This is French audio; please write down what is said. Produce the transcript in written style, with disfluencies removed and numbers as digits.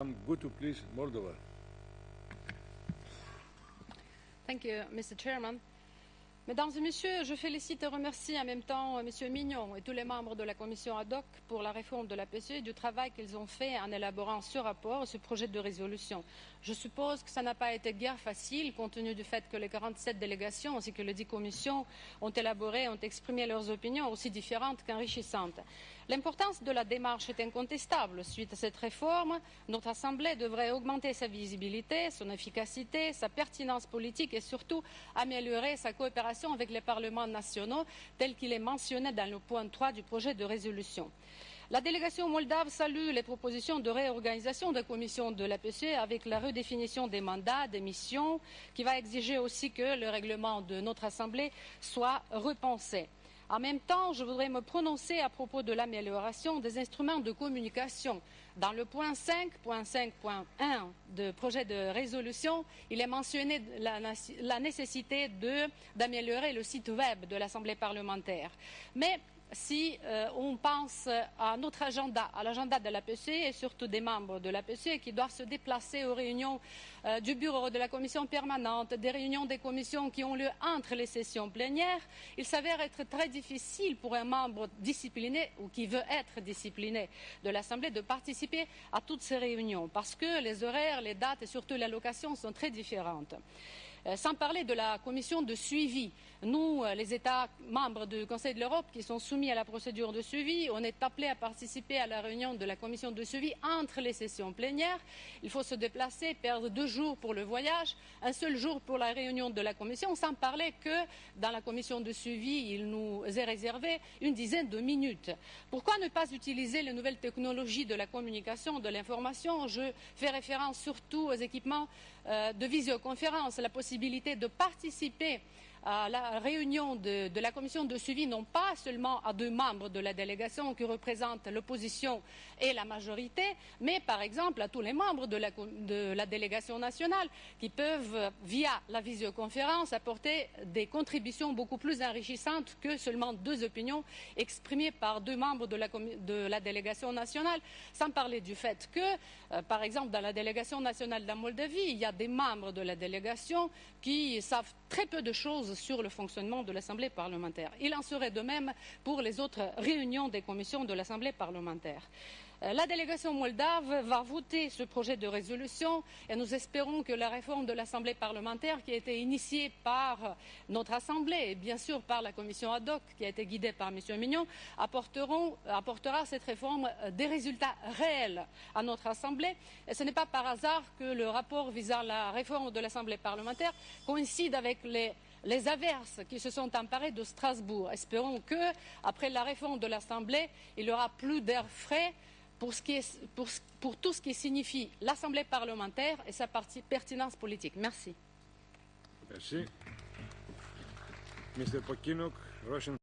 Gutu, please, Moldova. Thank you, Mr. Chairman. Mesdames et Messieurs, je félicite et remercie en même temps M. Mignon et tous les membres de la commission ad hoc pour la réforme de la PCE et du travail qu'ils ont fait en élaborant ce rapport et ce projet de résolution. Je suppose que ça n'a pas été guère facile compte tenu du fait que les 47 délégations ainsi que les 10 commissions ont élaboré, ont exprimé leurs opinions aussi différentes qu'enrichissantes. L'importance de la démarche est incontestable. Suite à cette réforme, notre Assemblée devrait augmenter sa visibilité, son efficacité, sa pertinence politique et surtout améliorer sa coopération avec les parlements nationaux, tel qu'il est mentionné dans le point 3 du projet de résolution. La délégation moldave salue les propositions de réorganisation des commissions de la PCE avec la redéfinition des mandats, des missions, qui va exiger aussi que le règlement de notre Assemblée soit repensé. En même temps, je voudrais me prononcer à propos de l'amélioration des instruments de communication. Dans le point 5.5.1 du projet de résolution, il est mentionné la nécessité d'améliorer le site web de l'Assemblée parlementaire. Mais si on pense à notre agenda, à l'agenda de la PCE et surtout des membres de la PCE qui doivent se déplacer aux réunions du bureau de la commission permanente, des réunions des commissions qui ont lieu entre les sessions plénières, il s'avère être très difficile pour un membre discipliné ou qui veut être discipliné de l'Assemblée de participer à toutes ces réunions parce que les horaires, les dates et surtout l'allocation sont très différentes. Sans parler de la commission de suivi. Nous, les États membres du Conseil de l'Europe qui sont soumis à la procédure de suivi, on est appelés à participer à la réunion de la commission de suivi entre les sessions plénières. Il faut se déplacer, perdre 2 jours pour le voyage, un seul jour pour la réunion de la commission, sans parler que dans la commission de suivi, il nous est réservé une dizaine de minutes. Pourquoi ne pas utiliser les nouvelles technologies de la communication, de l'information? Je fais référence surtout aux équipements de visioconférence, la possibilité de participer à la réunion de la commission de suivi, non pas seulement à 2 membres de la délégation qui représentent l'opposition et la majorité, mais par exemple à tous les membres de la délégation nationale qui peuvent, via la visioconférence, apporter des contributions beaucoup plus enrichissantes que seulement 2 opinions exprimées par 2 membres de la délégation nationale, sans parler du fait que, par exemple, dans la délégation nationale de la Moldavie, il y a des membres de la délégation qui savent très peu de choses sur le fonctionnement de l'Assemblée parlementaire. Il en serait de même pour les autres réunions des commissions de l'Assemblée parlementaire. La délégation moldave va voter ce projet de résolution et nous espérons que la réforme de l'Assemblée parlementaire qui a été initiée par notre Assemblée et bien sûr par la commission ad hoc qui a été guidée par M. Mignon apportera cette réforme des résultats réels à notre Assemblée. Et ce n'est pas par hasard que le rapport visant la réforme de l'Assemblée parlementaire coïncide avec les averses qui se sont emparées de Strasbourg. Espérons qu'après la réforme de l'Assemblée, il y aura plus d'air frais pour tout ce qui signifie l'Assemblée parlementaire et sa pertinence politique. Merci. Merci. Mr. Pokinuk, Russian